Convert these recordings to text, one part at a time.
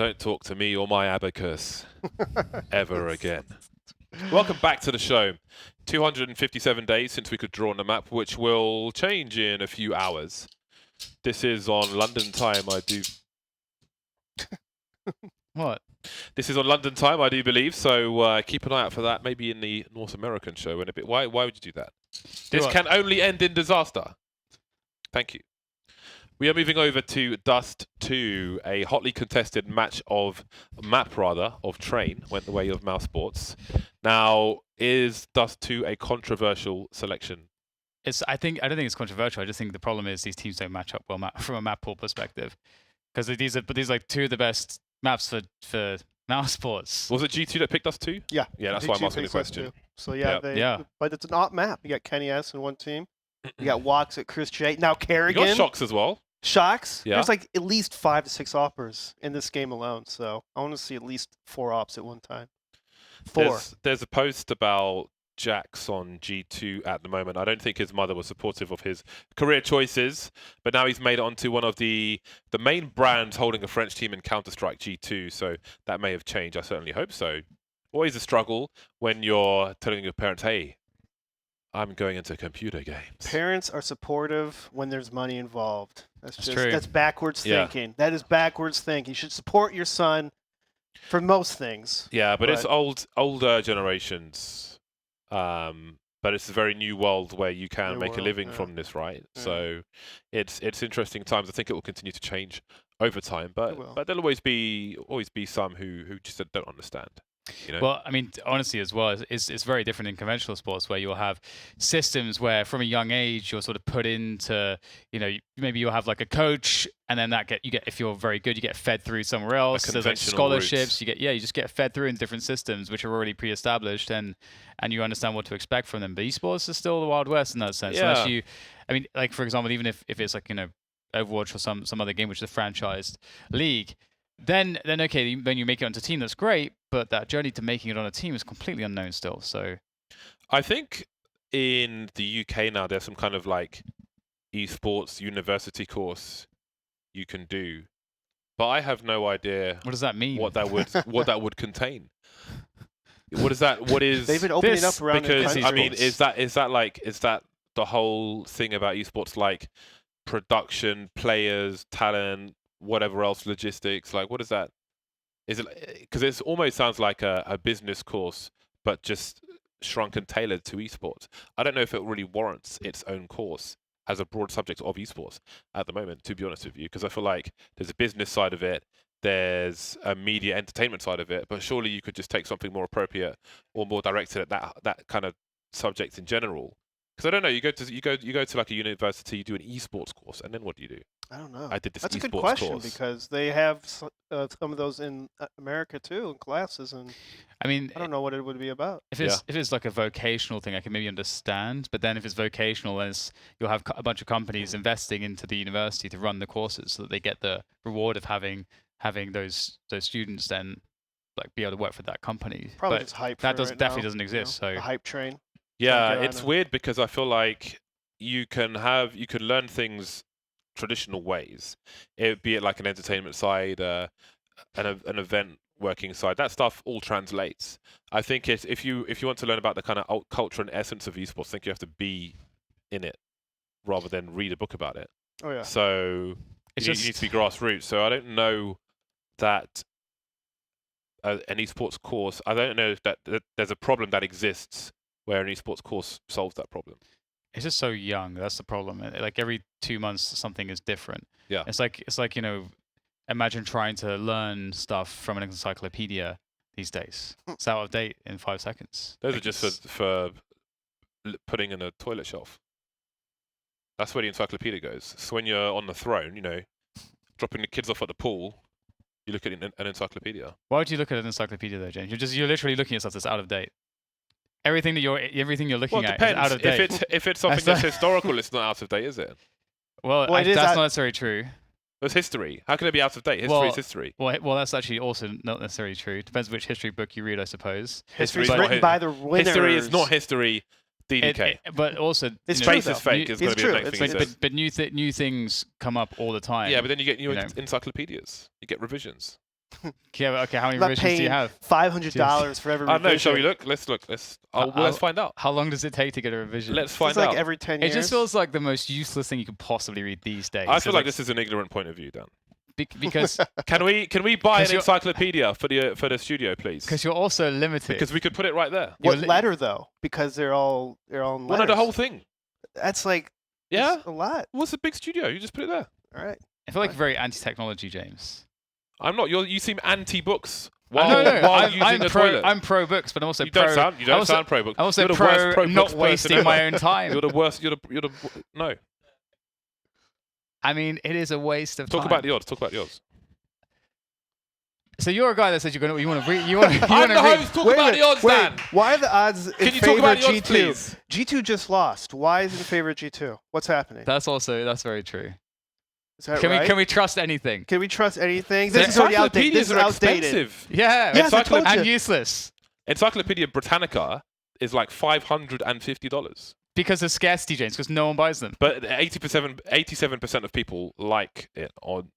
Don't talk to me or my abacus ever again. Welcome back to the show. 257 days since we could draw on the map, which will change in a few hours. This is on London time, I do. What? This is on London time, I do believe. So keep an eye out for that. Maybe in the North American show in a bit. Why would you do that? This can only end in disaster. Thank you. We are moving over to Dust 2, a hotly contested map of Train, went the way of Mousesports. Now, is Dust 2 a controversial selection? I don't think it's controversial. I just think the problem is these teams don't match up well from a map pool perspective, because these are like two of the best maps for Mousesports. Was it G2 that picked Dust 2? Yeah. Yeah, that's why I'm asking the question. So yeah, but it's an opt map. You got Kenny S in one team. You got Walks at Chris J. Now Kerrigan. You got Shocks as well. Shocks? Yeah. There's like at least 5 to 6 oppers in this game alone. So I want to see at least 4 ops at one time. 4. There's a post about Jax on G2 at the moment. I don't think his mother was supportive of his career choices, but now he's made it onto one of the main brands holding a French team in Counter-Strike G2, so that may have changed. I certainly hope so. Always a struggle when you're telling your parents, hey, I'm going into computer games. Parents are supportive when there's money involved. That's true. That's backwards thinking. That is backwards thinking. You should support your son for most things. Yeah, but it's older generations. But it's a very new world where you can make a living from this, right? Yeah. So it's interesting times. I think it will continue to change over time, but there'll always be some who just don't understand. You know? Well, I mean, honestly, as well, it's very different in conventional sports where you'll have systems where from a young age you're sort of put into, maybe you'll have like a coach, and then if you're very good, you get fed through somewhere else. There's like scholarships. Roots. You just get fed through in different systems which are already pre-established, and you understand what to expect from them. But esports is still the Wild West in that sense. Yeah. Unless like for example, even if it's like Overwatch or some other game which is a franchised league. Then okay, when you make it onto a team, that's great, but that journey to making it on a team is completely unknown still. So, I think in the UK now there's some kind of like esports university course you can do, but I have no idea. What does that mean? What that would contain? What is that? What is? They've been opening up around because the I mean, is that the whole thing about esports, like production, players, talent, whatever else, logistics, like what is that? Is it because it almost sounds like a business course, but just shrunk and tailored to esports? I don't know if it really warrants its own course as a broad subject of esports at the moment, to be honest with you, because I feel like there's a business side of it, there's a media entertainment side of it, but surely you could just take something more appropriate or more directed at that kind of subject in general. Because I don't know, you go to like a university, you do an esports course, and then what do you do? I don't know. I did this. That's a good esports question course. because they have some of those in America too in classes, and I mean, I don't know what it would be about. If it's like a vocational thing, I can maybe understand. But then if it's vocational, then you'll have a bunch of companies investing into the university to run the courses, so that they get the reward of having those students then like be able to work for that company. Probably but just hype. That definitely doesn't exist. So the hype train. Yeah, it's weird because I feel like you can learn things traditional ways, be it like an entertainment side, an event working side. That stuff all translates. I think if you want to learn about the kind of culture and essence of esports, I think you have to be in it rather than read a book about it. Oh yeah. So you need to be grassroots. So I don't know that an esports course. I don't know that there's a problem that exists where an esports course solves that problem. It's just so young. That's the problem. Like every 2 months, something is different. Yeah. It's like imagine trying to learn stuff from an encyclopedia these days. It's out of date in 5 seconds. Those are just for putting in a toilet shelf. That's where the encyclopedia goes. So when you're on the throne, dropping the kids off at the pool, you look at an encyclopedia. Why would you look at an encyclopedia though, James? You're literally looking at stuff that's out of date. Everything you're looking at is out of date. If it's something that's historical, it's not out of date, is it? Well that's not necessarily true. It's history. How can it be out of date? History is history. Well, that's actually also not necessarily true. Depends which history book you read, I suppose. History is written by the winners. History is not history. DDK. But also, space is fake. Is going to be the next thing he says. But new things come up all the time. Yeah, but then you get new encyclopedias. You get revisions. Okay, how many I'm not revisions do you paying have? $500 for every I revision. know. Shall we look? Let's look. Let's find out. How long does it take to get a revision? Let's It's find like out. every 10 It years. just feels like the most useless thing you could possibly read these days. I feel like this is an ignorant point of view, Dan. Because Can we buy an 'Cause you're- encyclopedia for the studio, please? you're also limited. Because we could put it right there. What you're li- letter though? Because they're all in Well, letters. no, the whole thing. That's like Yeah. that's a lot. What's a big studio? You just put it there. All right. I feel like very anti-technology, James. I'm not. You seem anti-books. No, I'm pro books, but I'm also You pro. don't sound pro books. I'm also You're the worst pro pro not books wasting person my ever. own time. You're the worst. No. I mean, it is a waste of Talk time. about the odds. Talk about the odds. So you're a guy that said you want to read. I'm the host. Talk about the odds, Dan. Why are the odds in Can you favor talk about of the odds, G2? please? G2 just lost. Why is it in favor of G2? What's happening? That's very true. Is that Can right? we trust anything? Can we trust anything? So This is already outdated. This Encyclopedias is are outdated. expensive. Yeah, Yes, I told and you. useless Encyclopedia Britannica is like $550. because of scarcity, James. Because no one buys them. But 87% of people like it on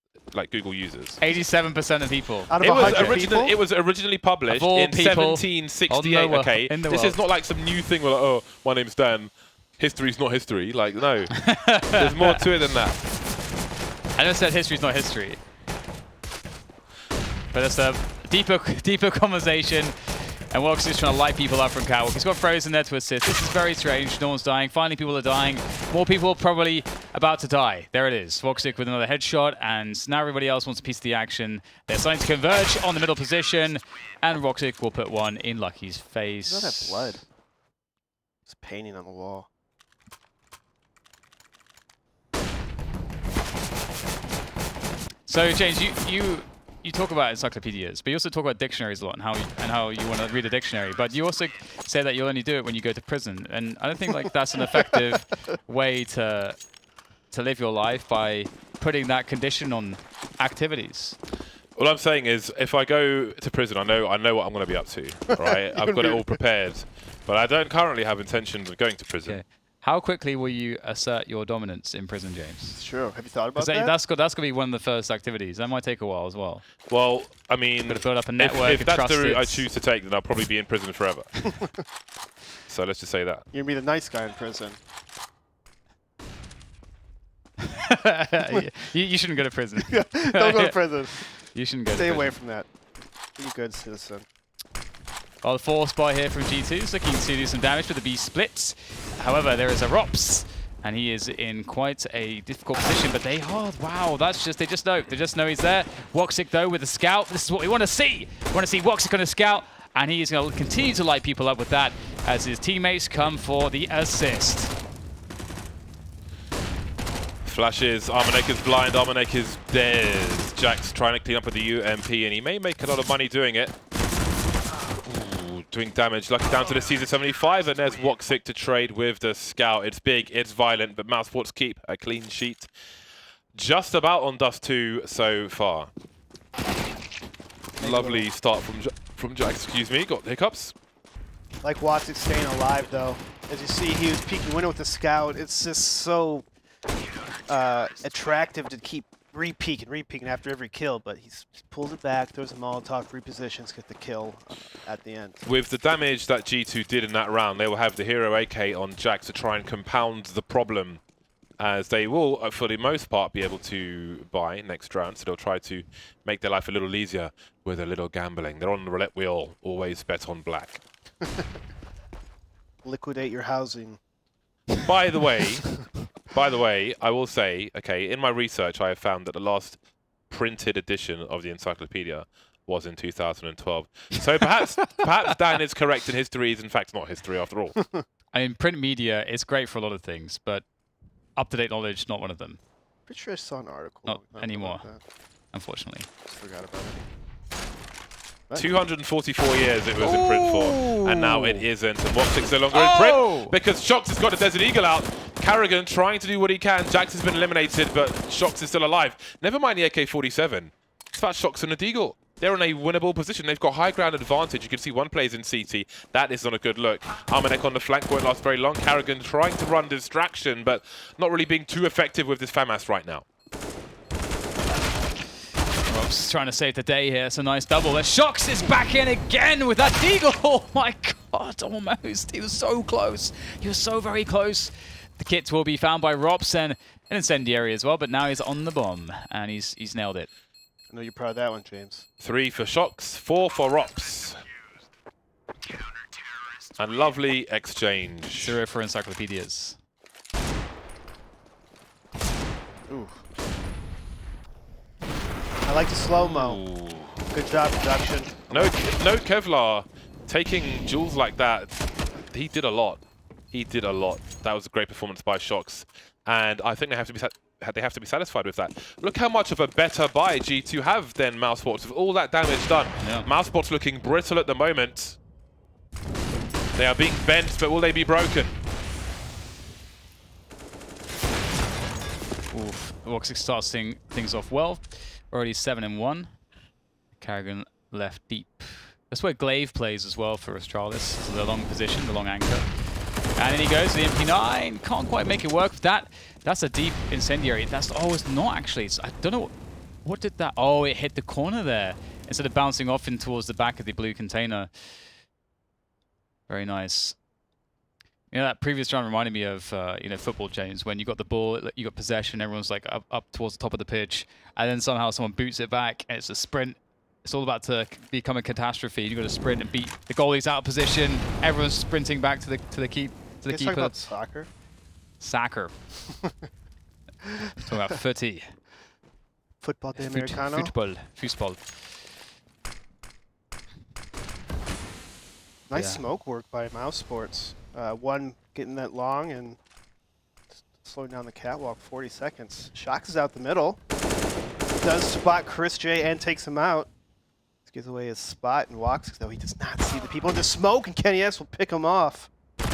Google users. 87% of people. Out of 100 people? It was originally published Of all in people 1768. Okay, in the this world. is not like some new thing where like, oh, my name's Dan. History's not history. Like, no, there's more to it than that. I just said history's not history. But it's a deeper conversation. And Wox is trying to light people up from Catwalk. He's got Frozen there to assist. This is very strange. No one's dying. Finally, people are dying. More people are probably about to die. There it is. Woxic with another headshot. And now everybody else wants a piece of the action. They're starting to converge on the middle position. And Woxic will put one in Lucky's face. Look at that blood. It's painting on the wall. So, James, you talk about encyclopedias, but you also talk about dictionaries a lot and how you want to read a dictionary. But you also say that you'll only do it when you go to prison, and I don't think like that's an effective way to live your life by putting that condition on activities. What I'm saying is, if I go to prison, I know what I'm going to be up to. Right? I've got it all prepared, but I don't currently have intentions of going to prison. Okay. How quickly will you assert your dominance in prison, James? It's true. Have you thought about that? That's going to be one of the first activities. That might take a while as well. Well, I mean, Got to build up a network. if of that's the route I trusted- choose to take, then I'll probably be in prison forever. So let's just say that. You're going to be the nice guy in prison. you shouldn't go to prison. Don't go to prison. You shouldn't go Stay to away prison. from that. Be a good citizen. Well, the force buy here from G2 is looking to do some damage with the B splits. However, there is a Rops, and he is in quite a difficult position. But they wow, they just know he's there. Woxic though with the scout. This is what we want to see. We want to see Woxic on a scout, and he is going to continue to light people up with that as his teammates come for the assist. Flashes, Armonaker's blind, Armonaker's dead. Jack's trying to clean up with the UMP, and he may make a lot of money doing it. Ooh, doing damage. Lucky down to the Caesar 75, and there's Woxic to trade with the Scout. It's big, it's violent, but Mousesports keep a clean sheet. Just about on Dust 2 so far. Lovely start from Jack, excuse me, got hiccups. Like Woxic staying alive, though. As you see, he was peeking window with the scout. It's just so attractive to keep re-peeking after every kill, but he pulls it back, throws a Molotov, repositions, get the kill at the end. With the damage that G2 did in that round, they will have the Hero AK on Jack to try and compound the problem, as they will, for the most part, be able to buy next round, so they'll try to make their life a little easier with a little gambling. They're on the roulette wheel, always bet on black. Liquidate your housing. By the way, I will say, okay, in my research, I have found that the last printed edition of the encyclopedia was in 2012. So perhaps Dan is correct, and history is in fact not history after all. I mean, print media is great for a lot of things, but up-to-date knowledge, not one of them, Pretty sure I saw an article. Not about anymore. that. unfortunately. Just forgot about it. 244 years it was in print for, and now it isn't. And Woxic's no longer in print because Shox has got a Desert Eagle out. Carrigan trying to do what he can. Jax has been eliminated, but Shox is still alive. Never mind the AK-47. It's about Shox and the Deagle. They're in a winnable position. They've got high ground advantage. You can see one player's in CT. That is not a good look. Armanek on the flank won't last very long. Carrigan trying to run distraction, but not really being too effective with this FAMAS right now. Rops trying to save the day here. It's a nice double. The Shocks is back in again with that deagle. Oh my god, almost. He was so close. He was so very close. The kit will be found by Rops and an incendiary as well, but now he's on the bomb and he's nailed it. I know you're proud of that one, James. 3 for Shocks, 4 for Rops. And lovely exchange. 0 for encyclopedias. Ooh. I like the slow-mo. Good job, production. No Kevlar. Taking Jules like that, he did a lot. He did a lot. That was a great performance by Shocks. And I think they have to be satisfied with that. Look how much of a better buy G2 have than Mousesports with all that damage done. Yeah. Mousesports looking brittle at the moment. They are being bent, but will they be broken? Oof. Voxic starts things off well. Already 7-1. Carrigan left deep. That's where Glaive plays as well for Astralis. So the long position, the long anchor. And then he goes to the MP9. Can't quite make it work. That's a deep incendiary. It's not actually. I don't know. What did that? Oh, it hit the corner there. Instead of bouncing off in towards the back of the blue container. Very nice. You know, that previous round reminded me of, football, James, when you got the ball, you got possession, everyone's like up towards the top of the pitch, and then somehow someone boots it back, and it's a sprint. It's all about to become a catastrophe. You got to sprint and beat the goalie's out of position. Everyone's sprinting back to the keeper. Talking about soccer. Soccer. Talking about footy. Football de Americano. Football. Nice smoke work by Mousesports. One getting that long and slowing down the catwalk 40 seconds. Shocks is out the middle. Does spot Chris J and takes him out. Gives away his spot and walks, though he does not see the people in the smoke, and Kenny S will pick him off. And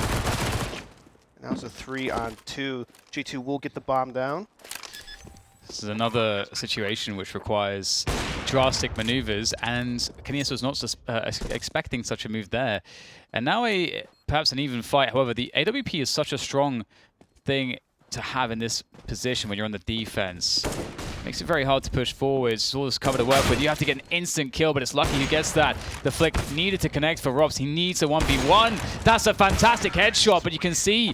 that was a 3-on-2. G2 will get the bomb down. This is another situation which requires drastic maneuvers, and Kenny S was not expecting such a move there. And now perhaps an even fight. However, the AWP is such a strong thing to have in this position when you're on the defense. Makes it very hard to push forwards. All this cover to work with. You have to get an instant kill, but it's lucky he gets that. The flick needed to connect for Robs. He needs a 1v1. That's a fantastic headshot, but you can see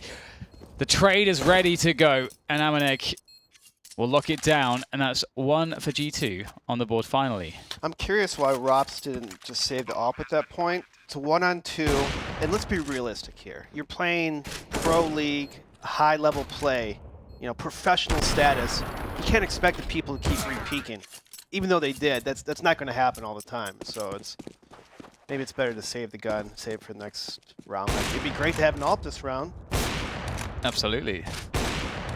the trade is ready to go. And Amanek will lock it down, and that's 1 for G2 on the board finally. I'm curious why Robs didn't just save the AWP at that point. It's a 1-on-2, and let's be realistic here. You're playing Pro League, high-level play, professional status. You can't expect the people to keep re-peeking. Even though they did, that's not going to happen all the time. So maybe it's better to save the gun, save for the next round. It'd be great to have an AWP this round. Absolutely.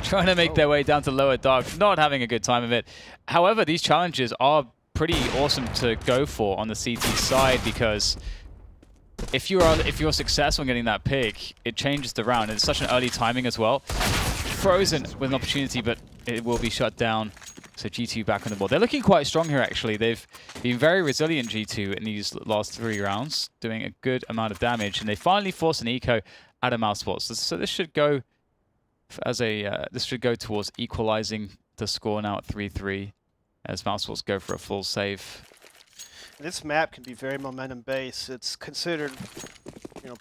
Trying to make their way down to lower dark, not having a good time of it. However, these challenges are pretty awesome to go for on the CT side, because if you're successful in getting that pick, it changes the round. It's such an early timing as well. Frozen with an opportunity, but it will be shut down. So G2 back on the board. They're looking quite strong here, actually. They've been very resilient, G2, in these last 3 rounds, doing a good amount of damage. And they finally forced an eco out of Mousesports. So this should go towards equalizing the score now at 3-3 as Mousesports go for a full save. This map can be very momentum-based. It's considered,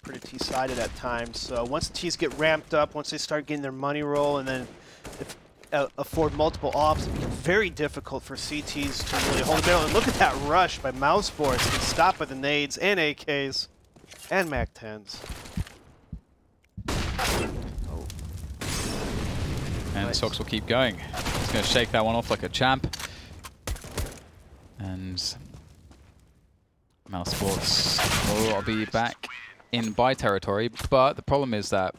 pretty T-sided at times. So once the T's get ramped up, once they start getting their money roll, and then afford multiple AWPs, it becomes very difficult for CTs to really hold the middle. And look at that rush by Mousesports. It's stopped by the nades and AKs and MAC-10s. And nice. Sox will keep going. He's going to shake that one off like a champ. And Mousesports will be back in buy territory, but the problem is that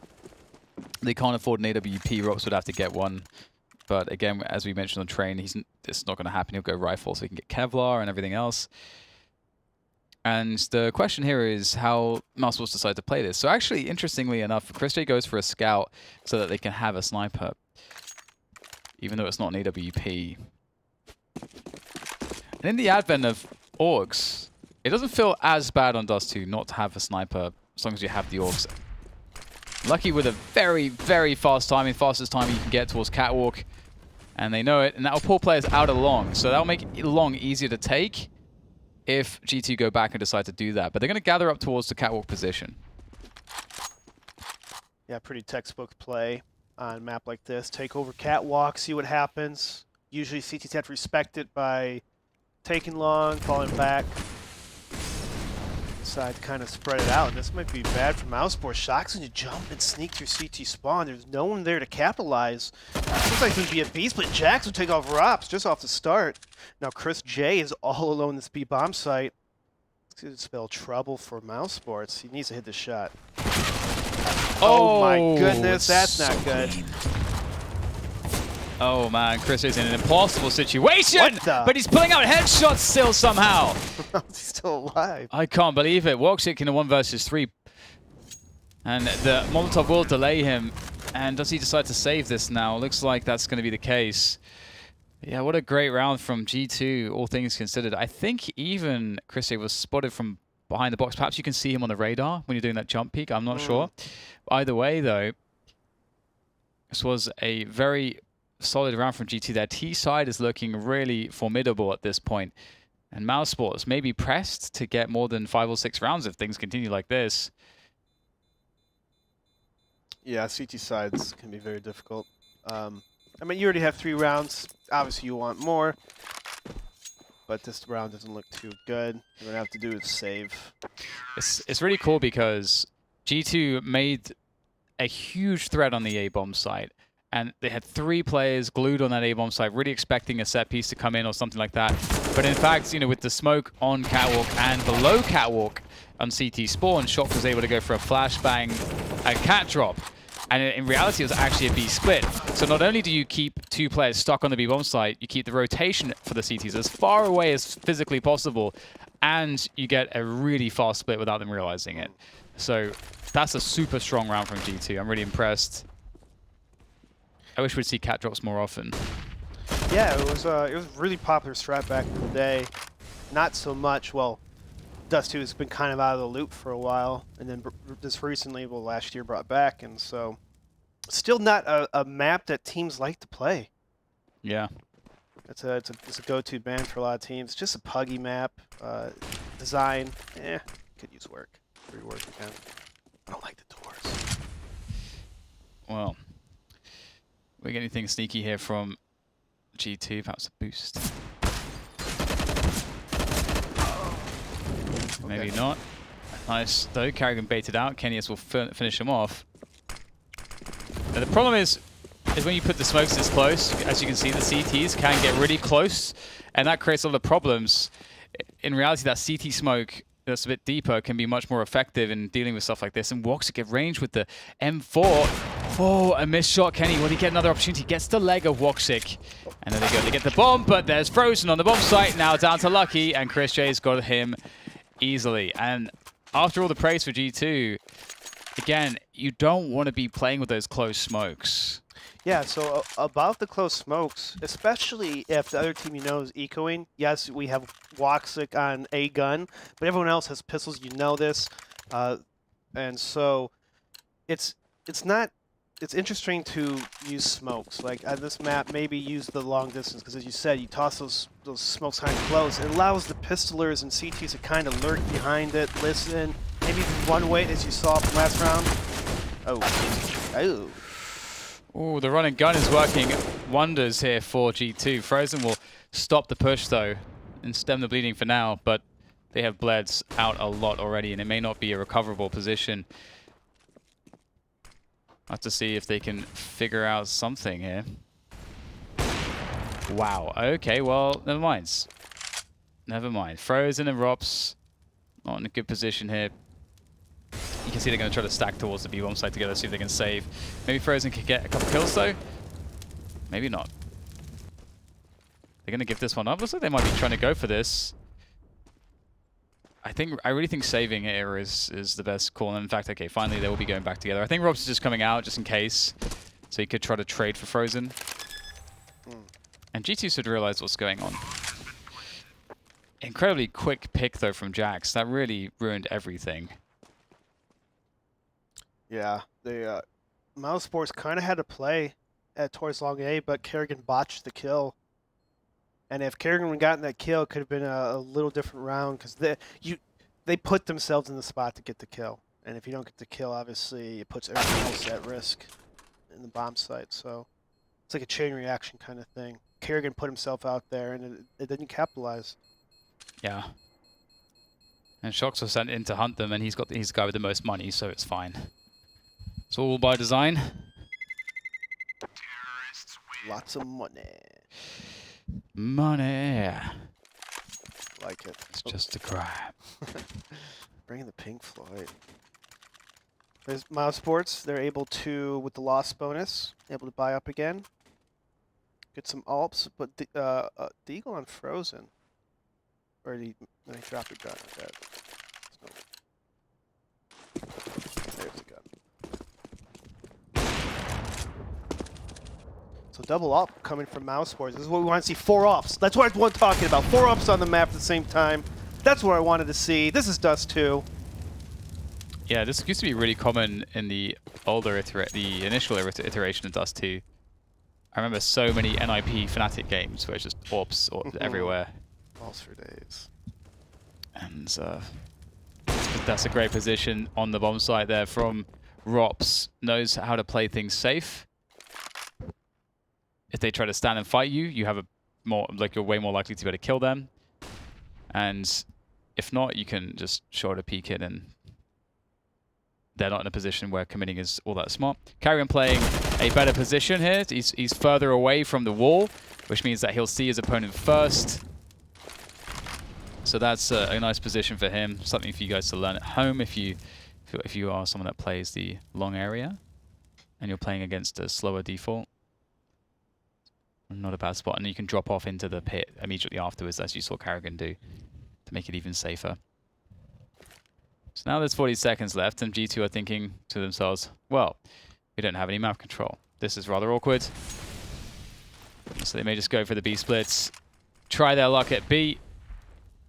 they can't afford an AWP. Rops would have to get one. But again, as we mentioned on train, it's not going to happen. He'll go rifle so he can get Kevlar and everything else. And the question here is how Mousesports decide to play this. So actually, interestingly enough, Chris J goes for a scout so that they can have a sniper, even though it's not an AWP. And in the advent of Orgs, it doesn't feel as bad on Dust 2 not to have a sniper as long as you have the Orgs. Lucky with a very, very fast timing, fastest time you can get towards Catwalk. And they know it, and that will pull players out of long. So that'll make long easier to take if G2 go back and decide to do that. But they're going to gather up towards the catwalk position. Yeah, pretty textbook play on a map like this. Take over catwalk, see what happens. Usually CTs have to respect it by taking long, falling back. Decide to kind of spread it out. And this might be bad for Mousesports. Shocks when you jump and sneak through CT spawn. There's no one there to capitalize. Looks like it's going to be a B split. Jax will take off Rops just off the start. Now Chris J is all alone in this B bomb site. It's going to spell trouble for Mousesports. He needs to hit the shot. Oh my goodness, that's not good. Oh man, Chris is in an impossible situation, but he's pulling out headshots still somehow. He's still alive. I can't believe it. Woxic in a 1 versus 3. And the Molotov will delay him. And does he decide to save this now? Looks like that's going to be the case. Yeah, what a great round from G2, all things considered. I think even Chris was spotted from behind the box. Perhaps you can see him on the radar when you're doing that jump peek. I'm not sure. Either way, though, this was a very solid round from G2. Their T side is looking really formidable at this point. And Mousesports may be pressed to get more than 5 or 6 rounds if things continue like this. Yeah, CT sides can be very difficult. I mean, you already have 3 rounds. Obviously, you want more. But this round doesn't look too good. What we have to do is save. It's really cool because G2 made a huge threat on the A-bomb site. And they had 3 players glued on that A-bomb site, really expecting a set piece to come in or something like that. But in fact, you know, with the smoke on catwalk and below catwalk on CT spawn, Shock was able to go for a flashbang, a cat drop. And in reality, it was actually a B split. So not only do you keep 2 players stuck on the B-bomb site, you keep the rotation for the CTs as far away as physically possible, and you get a really fast split without them realizing it. So that's a super strong round from G2. I'm really impressed. I wish we'd see cat drops more often. Yeah, it was a really popular strat back in the day. Not so much. Well, Dust 2 has been kind of out of the loop for a while, and then just recently, well, last year brought back, and so still not a map that teams like to play. Yeah, it's a go-to ban for a lot of teams. Just a puggy map. Design, could use work. Rework again. I don't like the doors. Well. We get anything sneaky here from G2, perhaps a boost. Maybe not. Nice though, Carrigan baited out. Kenny's will finish him off. Now the problem is when you put the smokes this close, as you can see, the CTs can get really close, and that creates a lot of problems. In reality, that CT smoke that's a bit deeper can be much more effective in dealing with stuff like this. And Woxic at range with the M4. Oh, a missed shot. Kenny, will he get another opportunity? Gets the leg of Woxic. And there they go. They get the bomb, but there's Frozen on the bomb site. Now down to Lucky, and Chris J's got him easily. And after all the praise for G2, again, you don't want to be playing with those close smokes. Yeah, so about the close smokes, especially if the other team you know is ecoing. Yes, we have Woxic on a gun, but everyone else has pistols. You know this, and so it's interesting to use smokes. Like on this map, maybe use the long distance because, as you said, you toss those smokes kind of close. It allows the pistolers and CTs to kind of lurk behind it, listen, maybe one way as you saw from last round. Oh. Oh, the run and gun is working wonders here for G2. Frozen will stop the push, though, and stem the bleeding for now, but they have bled out a lot already, and it may not be a recoverable position. I'll have to see if they can figure out something here. Wow. Okay, well, never mind. Never mind. Frozen and Rops not in a good position here. You can see they're going to try to stack towards the B-bomb side together, see if they can save. Maybe Frozen could get a couple kills, though. Maybe not. They're going to give this one up. Looks like they might be trying to go for this. I really think saving here is the best call. And in fact, okay, finally they will be going back together. I think Rob's is just coming out just in case. So he could try to trade for Frozen. And G2 should realize what's going on. Incredibly quick pick, though, from Jax. That really ruined everything. Yeah, they Mousesports kind of had to play towards long A, but Kerrigan botched the kill. And if Kerrigan had gotten that kill, it could have been a little different round because they put themselves in the spot to get the kill. And if you don't get the kill, obviously it puts everything else at risk in the bomb site. So it's like a chain reaction kind of thing. Kerrigan put himself out there, and it didn't capitalize. Yeah. And Shocks was sent in to hunt them, and he's the guy with the most money, so it's fine. It's all by design. Lots of money. Money. Like it. It's just a grab. Bring in the Pink Floyd. There's Mousesports. They're able to, with the loss bonus, able to buy up again. Get some Alps, but the Eagle on Frozen. Or did he drop a gun? Okay. There's the gun. So double up coming from Mousesports. This is what we want to see. 4 offs. That's what I was talking about. 4 offs on the map at the same time. That's what I wanted to see. This is Dust 2. Yeah, this used to be really common in the older the initial iteration of Dust 2. I remember so many NIP Fnatic games where it's just AWPs everywhere. Balls for days. And that's a great position on the bomb site there from Rops. Knows how to play things safe. If they try to stand and fight you, you have you're way more likely to be able to kill them. And if not, you can just shoulder peek it, and they're not in a position where committing is all that smart. Carrion playing a better position here. He's further away from the wall, which means that he'll see his opponent first. So that's a nice position for him. Something for you guys to learn at home if you are someone that plays the long area and you're playing against a slower default. Not a bad spot, and you can drop off into the pit immediately afterwards, as you saw Kerrigan do, to make it even safer. So now there's 40 seconds left, and G2 are thinking to themselves, well, we don't have any map control. This is rather awkward. So they may just go for the B splits, try their luck at B.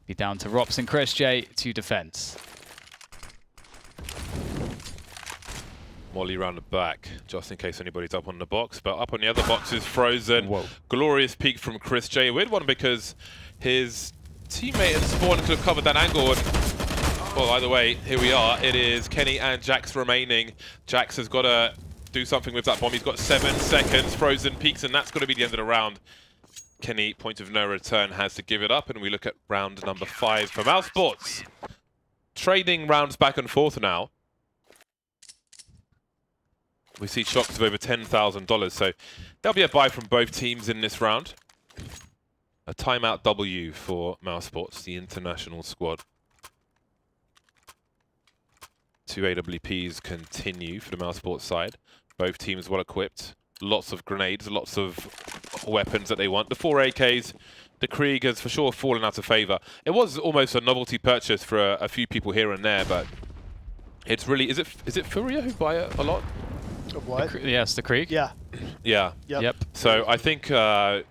Be down to Rops and Chris J to defend. Molly round the back, just in case anybody's up on the box. But up on the other box is Frozen. Whoa. Glorious peek from Chris J. Weird one because his teammate and Spawn could have covered that angle. And, well, either way, here we are. It is Kenny and Jax remaining. Jax has got to do something with that bomb. He's got 7 seconds. Frozen peeks, and that's got to be the end of the round. Kenny, point of no return, has to give it up. And we look at round number 5 for Mousesports. Trading rounds back and forth now. We see Shocks of over $10,000, so there'll be a buy from both teams in this round. A timeout W for Mousesports, the international squad. 2 AWPs continue for the Mousesports side. Both teams well equipped. Lots of grenades, lots of weapons that they want. The 4 AKs, the Krieg has for sure fallen out of favor. It was almost a novelty purchase for a few people here and there, but it's really... Is it Furia who buy it a lot? Of what? Yes, the Krieg. Yeah. Yeah. Yep. So I think I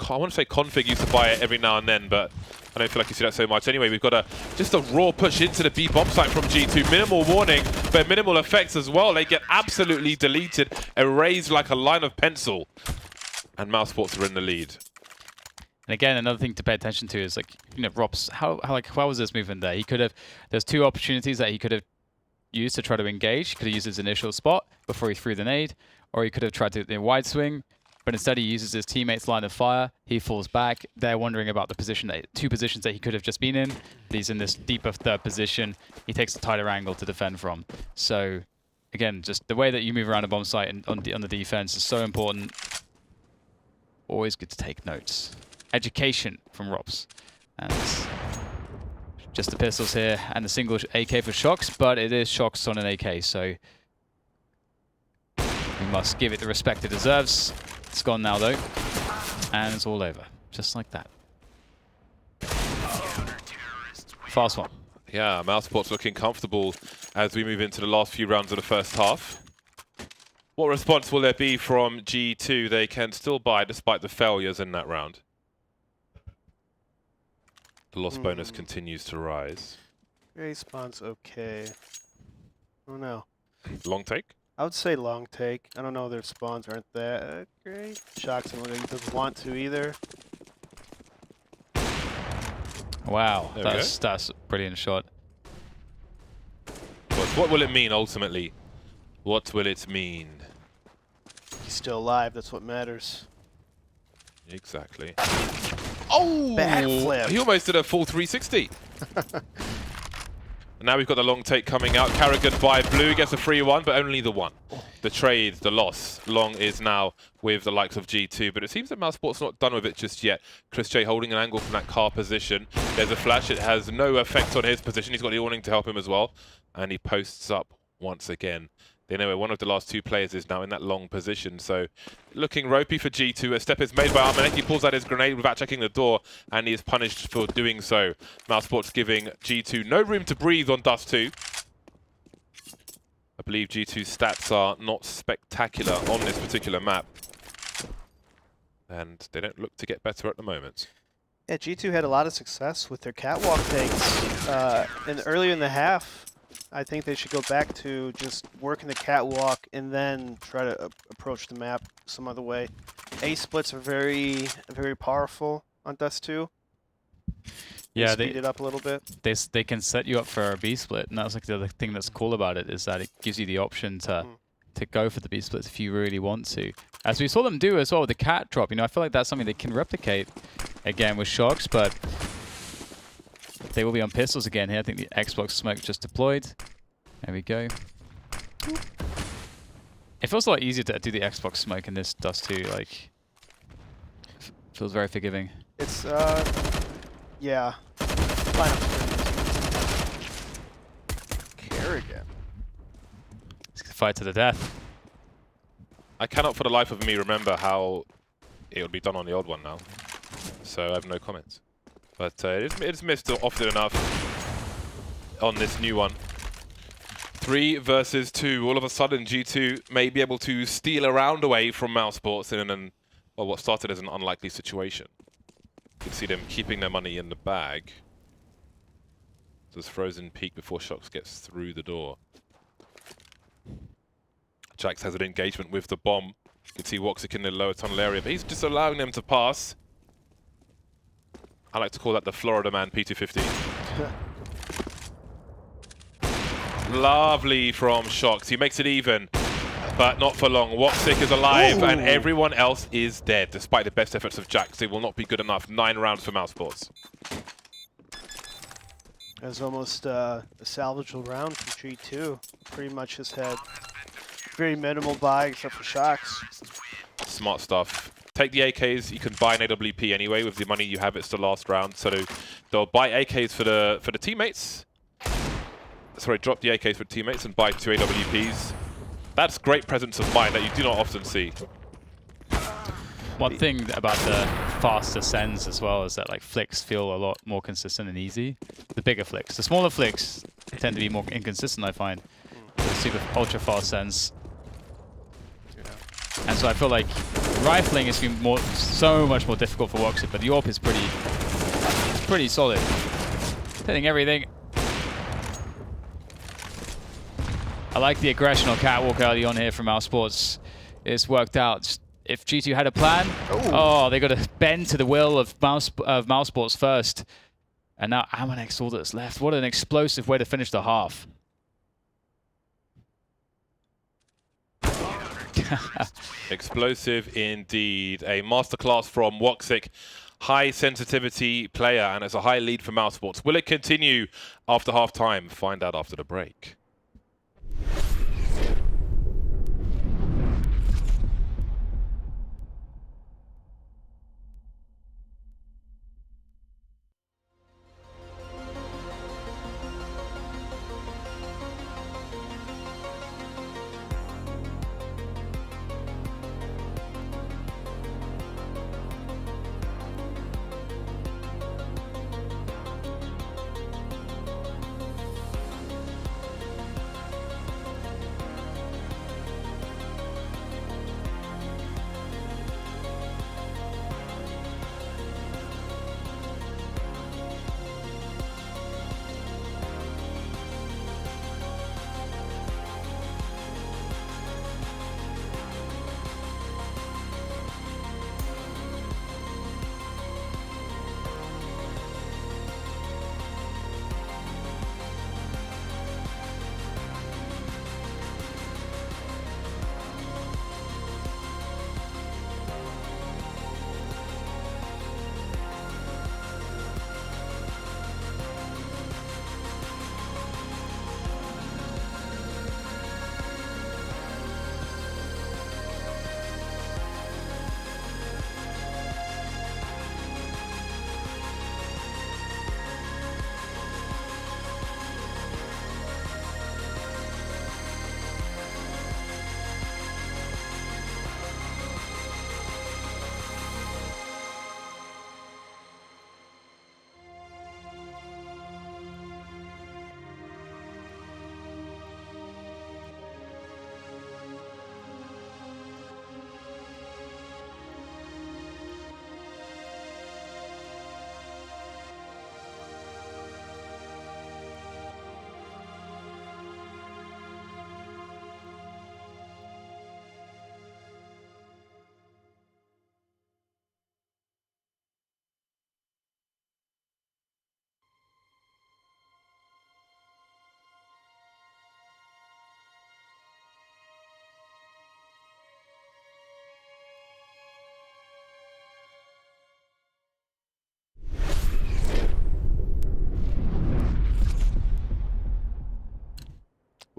want to say Config used to buy it every now and then, but I don't feel like you see that so much. Anyway, we've got just a raw push into the B bomb site from G2. Minimal warning, but minimal effects as well. They get absolutely deleted, erased like a line of pencil, and Mousesports are in the lead. And again, another thing to pay attention to is Rops. How was this movement there? There's 2 opportunities that he could have used to try to engage. He could have used his initial spot before he threw the nade, or he could have tried to do a wide swing, but instead he uses his teammate's line of fire. He falls back. They're wondering about the position, 2 positions that he could have just been in. He's in this deeper 3rd position. He takes a tighter angle to defend from. So again, just the way that you move around a bomb site and on the defense is so important. Always good to take notes. Education from Rops. And just the pistols here and the single AK for Shocks, but it is Shocks on an AK, so we must give it the respect it deserves. It's gone now, though, and it's all over, just like that. Fast one. Yeah, Mousesports looking comfortable as we move into the last few rounds of the first half. What response will there be from G2? They can still buy despite the failures in that round. The loss bonus continues to rise. Respawn's okay. Oh no. Long take? I would say long take. I don't know, their spawns aren't that great. Shocks and he doesn't want to either. Wow, There we that's a brilliant shot. What will it mean ultimately? What will it mean? He's still alive, that's what matters. Exactly. Oh! Backflip. He almost did a full 360. And now we've got the long take coming out. Carrigan by Blue gets a free one, but only the one. The trade, the loss. Long is now with the likes of G2, but it seems that Mousesports not done with it just yet. Chris J holding an angle from that car position. There's a flash. It has no effect on his position. He's got the awning to help him as well. And he posts up once again. They know where one of the last two players is now in that long position. So looking ropey for G2. A step is made by Armanek. He pulls out his grenade without checking the door, and he is punished for doing so. Mousesports giving G2 no room to breathe on Dust 2. I believe G2's stats are not spectacular on this particular map. And they don't look to get better at the moment. Yeah, G2 had a lot of success with their catwalk takes. And earlier in the half, I think they should go back to just working the catwalk and then try to approach the map some other way. A splits are very, very powerful on Dust 2. Yeah, speed it up a little bit. They can set you up for a B split, and that's like the other thing that's cool about it, is that it gives you the option to go for the B splits if you really want to. As we saw them do as well with the cat drop, you know, I feel like that's something they can replicate again with Shocks, but they will be on pistols again here. I think the Xbox smoke just deployed. There we go. It feels a lot easier to do the Xbox smoke in this Dust 2, like, feels very forgiving. It's, yeah. Kerrigan. It's a fight to the death. I cannot for the life of me remember how it would be done on the old one now. So I have no comments. But it's missed often enough on this new one. 3 versus 2. All of a sudden, G2 may be able to steal a round away from Mousesports in well, what started as an unlikely situation. You can see them keeping their money in the bag. There's frozen peak before Shocks gets through the door. Jax has an engagement with the bomb. You can see Woxic in the lower tunnel area, but he's just allowing them to pass. I like to call that the Florida Man P250. Lovely from Shocks. He makes it even, but not for long. Woxic is alive, and everyone else is dead. Despite the best efforts of Jax, it will not be good enough. 9 rounds for Mousesports. It was almost a salvageable round from G2. Pretty much has had very minimal buy except for Shocks. Smart stuff. Take the AKs. You can buy an AWP anyway with the money you have. It's the last round, so they'll buy AKs for the teammates. Sorry, drop the AKs for teammates and buy 2 AWPs. That's great presence of mind that you do not often see. One thing about the faster sends as well is that like flicks feel a lot more consistent and easy. The bigger flicks. The smaller flicks tend to be more inconsistent, I find. The super ultra fast sends. And so I feel like rifling has been so much more difficult for Woxic, but the AWP is pretty solid. Hitting everything. I like the aggression on catwalk early on here from Mousesports. It's worked out. If G2 had a plan, they got to bend to the will of Mousesports first. And now Armanek's all that's left. What an explosive way to finish the half. Explosive indeed. A masterclass from Woxic. High sensitivity player, and it's a high lead for Mousesports. Will it continue after half time? Find out after the break.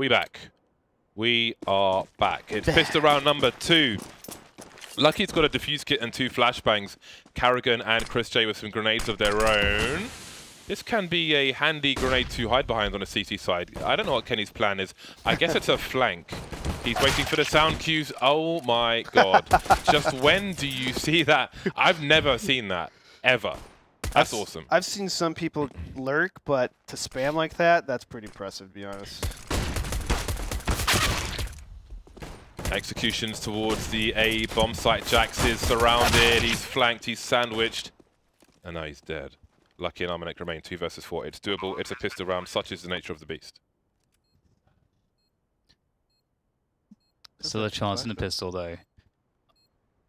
We back. We are back. It's pistol round number 2. Lucky's got a defuse kit and 2 flashbangs. Carrigan and Chris J with some grenades of their own. This can be a handy grenade to hide behind on a CT side. I don't know what Kenny's plan is. I guess it's a flank. He's waiting for the sound cues. Oh my god. Just when do you see that? I've never seen that, ever. That's awesome. I've seen some people lurk, but to spam like that, that's pretty impressive, to be honest. Executions towards the A bomb site. Jax is surrounded. He's flanked. He's sandwiched. And now he's dead. Lucky and Armanek remain 2 versus 4. It's doable. It's a pistol round. Such is the nature of the beast. Still a chance in the pistol, though.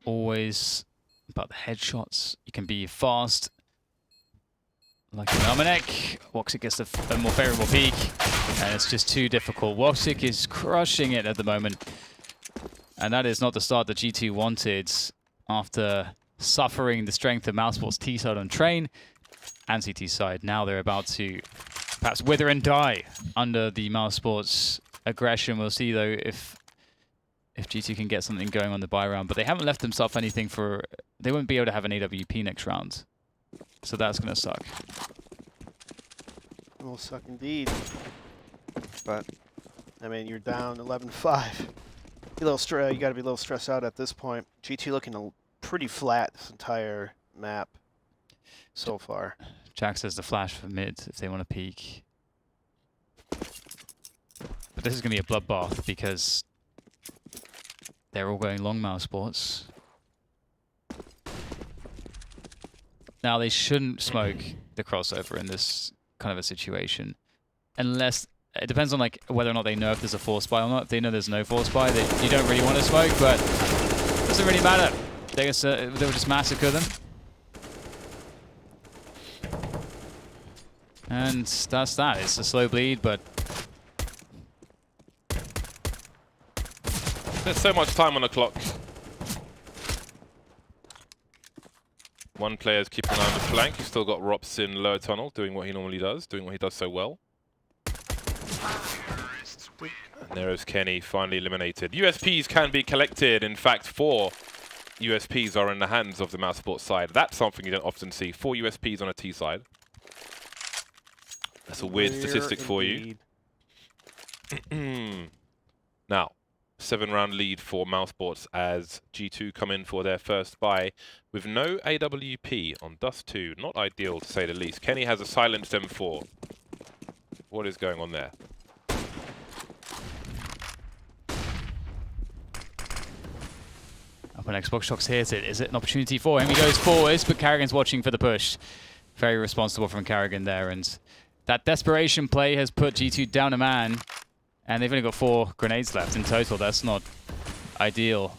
Always about the headshots. You can be fast. Like Armanek. Woxic gets a more favorable peak. And it's just too difficult. Woxic is crushing it at the moment. And that is not the start that G2 wanted after suffering the strength of Mousesports T side on Train and CT side. Now they're about to perhaps wither and die under the Mousesports aggression. We'll see though if G2 can get something going on the buy round, but they haven't left themselves anything for. They won't be able to have an AWP next round, so that's gonna suck. It will suck indeed. But I mean, you're down 11-5. You got to be a little stressed out at this point. G2 looking pretty flat this entire map so far. Jack says the flash for mid if they want to peek. But this is going to be a bloodbath because they're all going long Mousesports. Now they shouldn't smoke the crossover in this kind of a situation. Unless, it depends on like whether or not they know if there's a force buy or not. If they know there's no force buy, you don't really want to smoke, but it doesn't really matter. They'll just massacre them. And that's that. It's a slow bleed, but there's so much time on the clock. One player's keeping an eye on the flank. You've still got Rops in lower tunnel, doing what he normally does, doing what he does so well. And there is Kenny, finally eliminated. USPs can be collected. In fact, 4 USPs are in the hands of the Mousesports side. That's something you don't often see. 4 USPs on a T side. That's a weird statistic for you. Now, 7-round lead for Mousesports as G2 come in for their first buy with no AWP on Dust 2. Not ideal, to say the least. Kenny has a silenced M4. What is going on there? up on Xbox Shock's hears it. Is it an opportunity for him? He goes forwards, but Carrigan's watching for the push. Very responsible from Carrigan there, and that desperation play has put G2 down a man, and they've only got 4 grenades left in total. That's not ideal.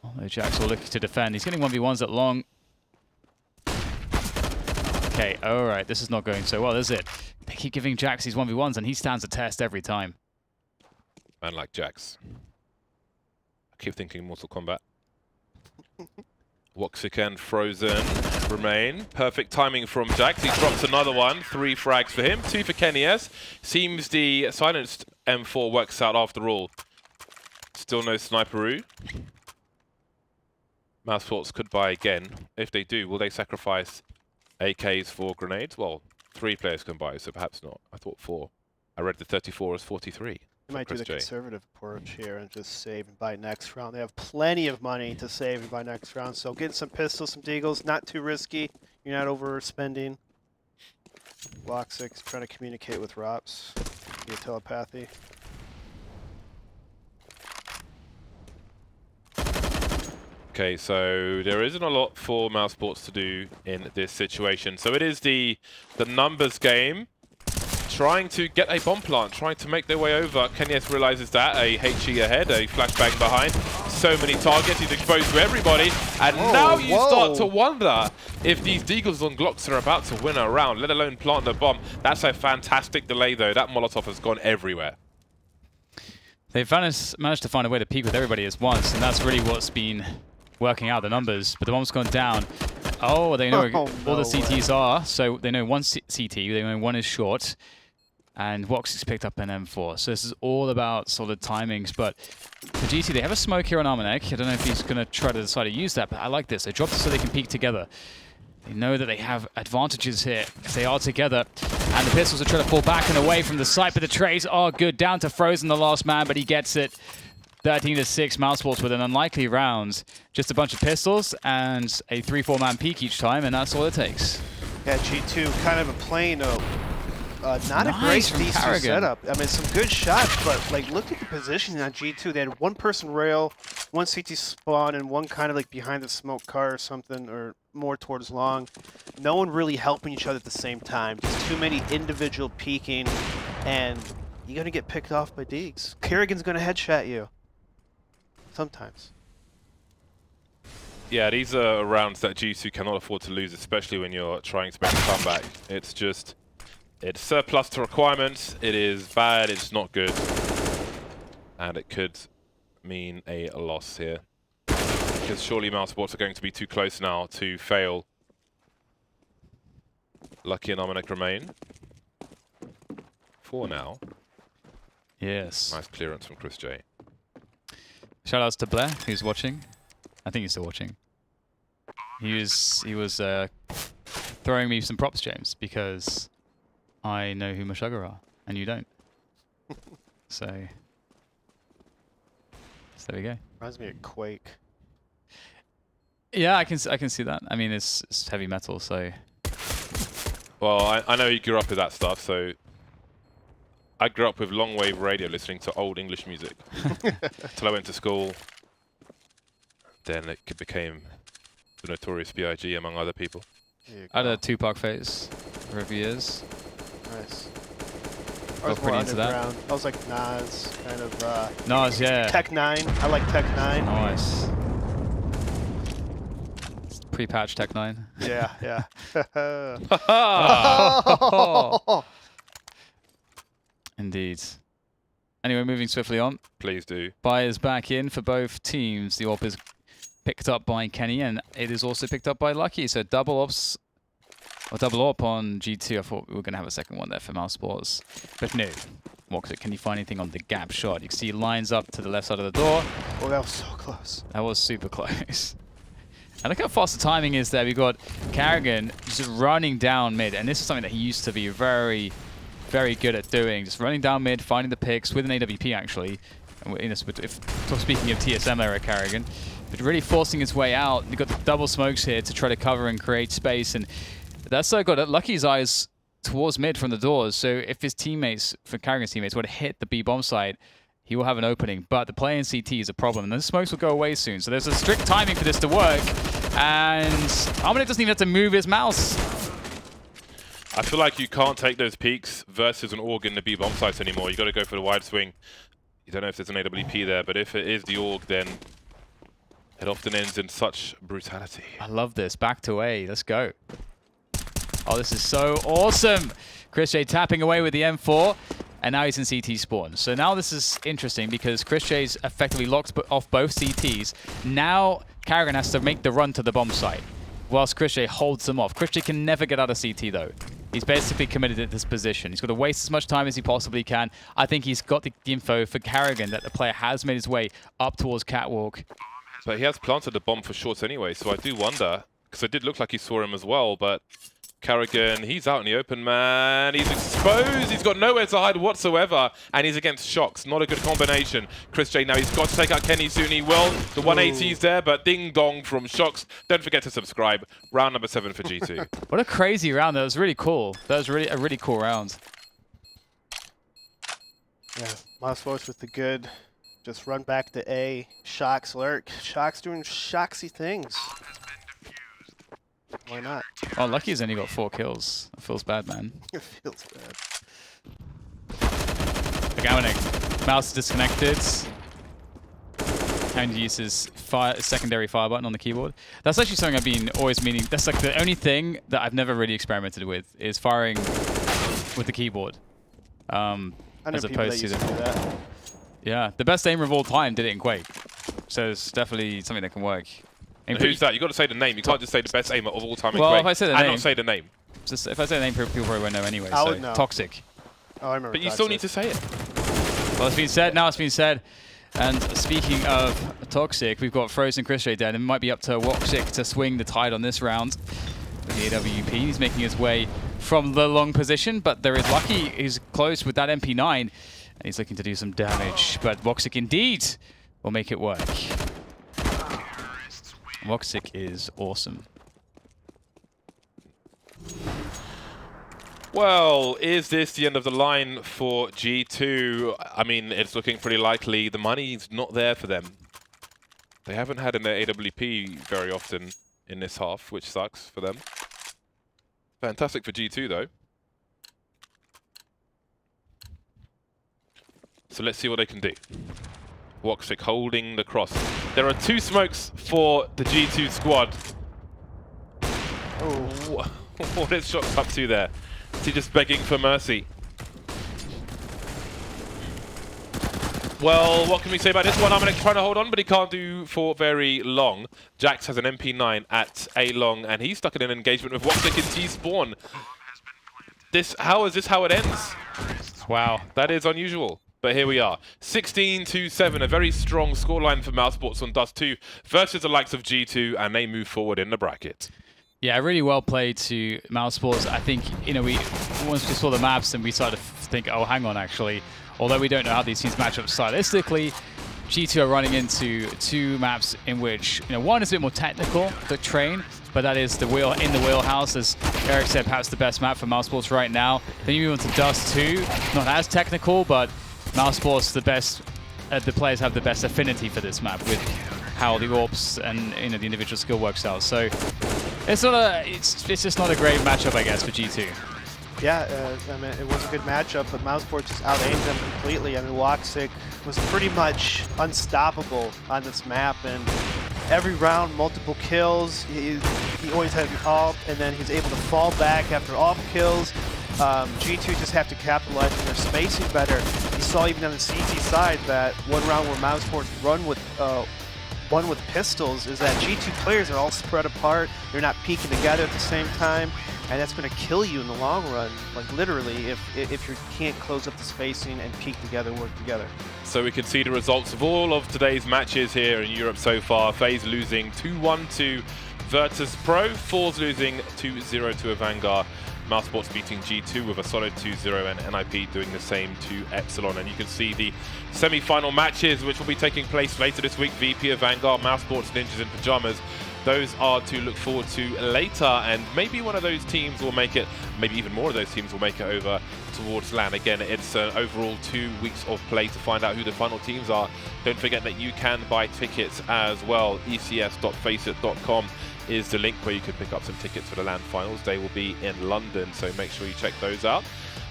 Although Jax will look to defend. He's getting 1v1s at long. Okay, alright, this is not going so well, is it? They keep giving Jax these 1v1s, and he stands a test every time. Man like Jax. I keep thinking Mortal Kombat. Woxic and Frozen remain. Perfect timing from Jax. He drops another one. 3 frags for him. 2 for Kenny S. Seems the silenced M4 works out after all. Still no Sniperoo. Mousesports could buy again. If they do, will they sacrifice AKs for grenades? Well, 3 players can buy, so perhaps not. I thought 4. I read the 34 as 43. They might do the conservative approach here and just save and buy next round. They have plenty of money to save and buy next round, so getting some pistols, some deagles, not too risky. You're not overspending. Woxic's trying to communicate with Rops via telepathy. Okay, so there isn't a lot for Mousesports to do in this situation. So it is the numbers game. Trying to get a bomb plant, trying to make their way over. Kenny S realizes that. A HE ahead, a flashbang behind. So many targets, he's exposed to everybody. And now you start to wonder if these Deagles on Glocks are about to win a round, let alone plant the bomb. That's a fantastic delay though. That Molotov has gone everywhere. They've managed to find a way to peek with everybody at once, and that's really what's been working out the numbers. But the bomb's gone down. Oh, they know all the CTs are, so they know 1 CT, they know 1 is short. and Woxy's picked up an M4. So this is all about solid timings. But for GT, they have a smoke here on Armanek. I don't know if he's going to try to decide to use that, but I like this. They dropped it so they can peek together. They know that they have advantages here if they are together. And the pistols are trying to fall back and away from the site, but the trays are good. Down to Frozen, the last man, but he gets it. 13-6, Mousesports with an unlikely round. Just a bunch of pistols and a 3-4 man peek each time, and that's all it takes. Yeah, G2 kind of a playing not a great D2 setup. I mean, some good shots, but like look at the positioning on G2. They had one person rail, one CT spawn, and one kind of like behind the smoke car or something, or more towards long. No one really helping each other at the same time. Just too many individual peeking, and you're gonna get picked off by Deegs. Kerrigan's gonna headshot you. Sometimes. Yeah, these are rounds that G2 cannot afford to lose, especially when you're trying to make a comeback. It's just, it's surplus to requirements. It is bad, it's not good. And it could mean a loss here. Because surely Mousesports are going to be too close now to fail. Lucky and Armanek remain. 4 now. Yes. Nice clearance from Chris J. Shoutouts to Blair, who's watching. I think he's still watching. He was throwing me some props, James, because I know who Meshuggah are, and you don't. So there we go. Reminds me of Quake. Yeah, I can see that. I mean, it's heavy metal, so. Well, I know you grew up with that stuff, so I grew up with long wave radio listening to old English music till I went to school. Then it became the Notorious B.I.G. among other people. I had a Tupac phase for a few years. Nice. I Got was pretty more into that. underground. I was like Nas, kind of. Nas, yeah. Tech 9. I like Tech 9. Nice. Pre-patch Tech 9. Yeah, yeah. Indeed. Anyway, moving swiftly on. Please do. Buyers back in for both teams. The AWP is picked up by Kenny, and it is also picked up by Lucky. So double ops, or double AWP on G2. I thought we were going to have a second one there for Mousesports. But no. Woxer, can you find anything on the gap shot? You can see he lines up to the left side of the door. Oh, that was so close. That was super close. And look how fast the timing is there. We've got Kerrigan just running down mid, and this is something that he used to be very, very good at doing. Just running down mid, finding the picks with an AWP actually. And speaking of TSM era Kerrigan, but really forcing his way out. You've got the double smokes here to try to cover and create space, and that's so got Lucky's eyes towards mid from the doors. So if his teammates, for Kerrigan's teammates, were to hit the B bomb site, he will have an opening, but the play in CT is a problem, and the smokes will go away soon. So there's a strict timing for this to work, and Armanek doesn't even have to move his mouse. I feel like you can't take those peaks versus an AUG in the B bomb sites anymore. You got to go for the wide swing. You don't know if there's an AWP there, but if it is the AUG, then it often ends in such brutality. I love this. Back to A. Let's go. Oh, this is so awesome. Chris J tapping away with the M4. And now he's in CT spawn. So now this is interesting because Chris J's effectively locked off both CTs. Now Kerrigan has to make the run to the bomb site, whilst Chris J holds them off. Chris J can never get out of CT though. He's basically committed to this position. He's got to waste as much time as he possibly can. I think he's got the info for Kerrigan that the player has made his way up towards Catwalk. But he has planted the bomb for shorts anyway, so I do wonder, because it did look like he saw him as well, but Kerrigan, he's out in the open, man. He's exposed. He's got nowhere to hide whatsoever. And he's against Shocks. Not a good combination. Chris J now, he's got to take out Kenny soon. He will. The 180's there, but ding dong from Shocks. Don't forget to subscribe. Round number 7 for G2. What a crazy round. That was really cool. That was really a really cool round. Yeah, Mousesports with the good. Just run back to A. Shocks lurk. Shocks doing shocksy things. Why not? Oh, Lucky's only got 4 kills. That feels bad, man. It feels bad. Look, Armanek. Mouse disconnected. And uses secondary fire button on the keyboard. That's actually something I've been always meaning. That's like the only thing that I've never really experimented with is firing with the keyboard. As opposed to the. Yeah, the best aimer of all time did it in Quake. So it's definitely something that can work. Who's that? You've got to say the name. You can't just say the best aimer of all time in Well, Quake if I say the and name, not say the name. Just if I say the name, people probably won't know anyway. I so would know. Toxic. Oh, I remember. But you still need to say it. Well, it's been said. Now it's been said. And speaking of Toxic, we've got Frozen Chris right there, and it might be up to Woxic to swing the tide on this round. With the AWP, he's making his way from the long position, but there is Lucky who's close with that MP9, and he's looking to do some damage. But Woxic indeed will make it work. Woxic is awesome. Well, is this the end of the line for G2? I mean, it's looking pretty likely. The money's not there for them. They haven't had an AWP very often in this half, which sucks for them. Fantastic for G2, though. So let's see what they can do. Woxic holding the cross. There are 2 smokes for the G2 squad. Oh, what is Shox up to there? Is he just begging for mercy? Well, what can we say about this one? Amanek trying to hold on, but he can't do for very long. Jax has an MP9 at A long, and he's stuck in an engagement with Woxic in T-spawn. How is this how it ends? Wow. That is unusual. But here we are. 16-7, a very strong scoreline for Mousesports on Dust 2 versus the likes of G2, and they move forward in the bracket. Yeah, really well played to Mousesports. I think, you know, once we saw the maps and we started to think, oh, hang on, actually. Although we don't know how these teams match up stylistically, G2 are running into 2 maps in which, you know, one is a bit more technical, the train, but that is in the wheelhouse, as Eric said, perhaps the best map for Mousesports right now. Then you move on to Dust 2, not as technical, but Mousesports, the players have the best affinity for this map with how the AWPs and, you know, the individual skill works out. So it's just not a great matchup, I guess, for G2. Yeah, I mean, it was a good matchup, but Mousesports just out-aimed them completely. I mean, Woxic was pretty much unstoppable on this map, and every round, multiple kills. He always had an AWP, and then he's able to fall back after AWP kills. G2 just have to capitalize on their spacing better. You saw even on the CT side that one round where Mousesports won with pistols is that G2 players are all spread apart. They're not peeking together at the same time, and that's going to kill you in the long run, like literally, if you can't close up the spacing and peek together, work together. So we can see the results of all of today's matches here in Europe so far. FaZe losing 2-1 to Virtus Pro, Force losing 2-0 to Vanguard. Mousesports beating G2 with a solid 2-0, and NIP doing the same to Epsilon. And you can see the semi-final matches, which will be taking place later this week. VP of Vanguard, Mousesports, Ninjas in Pajamas. Those are to look forward to later, and maybe one of those teams will make it, maybe even more of those teams will make it over towards LAN. Again, it's an overall 2 weeks of play to find out who the final teams are. Don't forget that you can buy tickets as well. ECS.faceit.com is the link where you can pick up some tickets for the LAN finals. They will be in London, so make sure you check those out.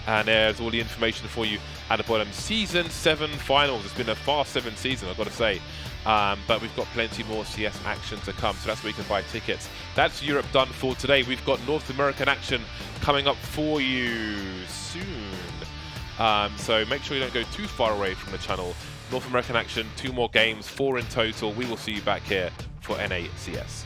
And there's all the information for you at the bottom. Season 7 finals. It's been a fast 7 season, I've got to say. But we've got plenty more CS action to come, so that's where you can buy tickets. That's Europe done for today. We've got North American action coming up for you soon. So make sure you don't go too far away from the channel. North American action, 2 more games, 4 in total. We will see you back here for NACS.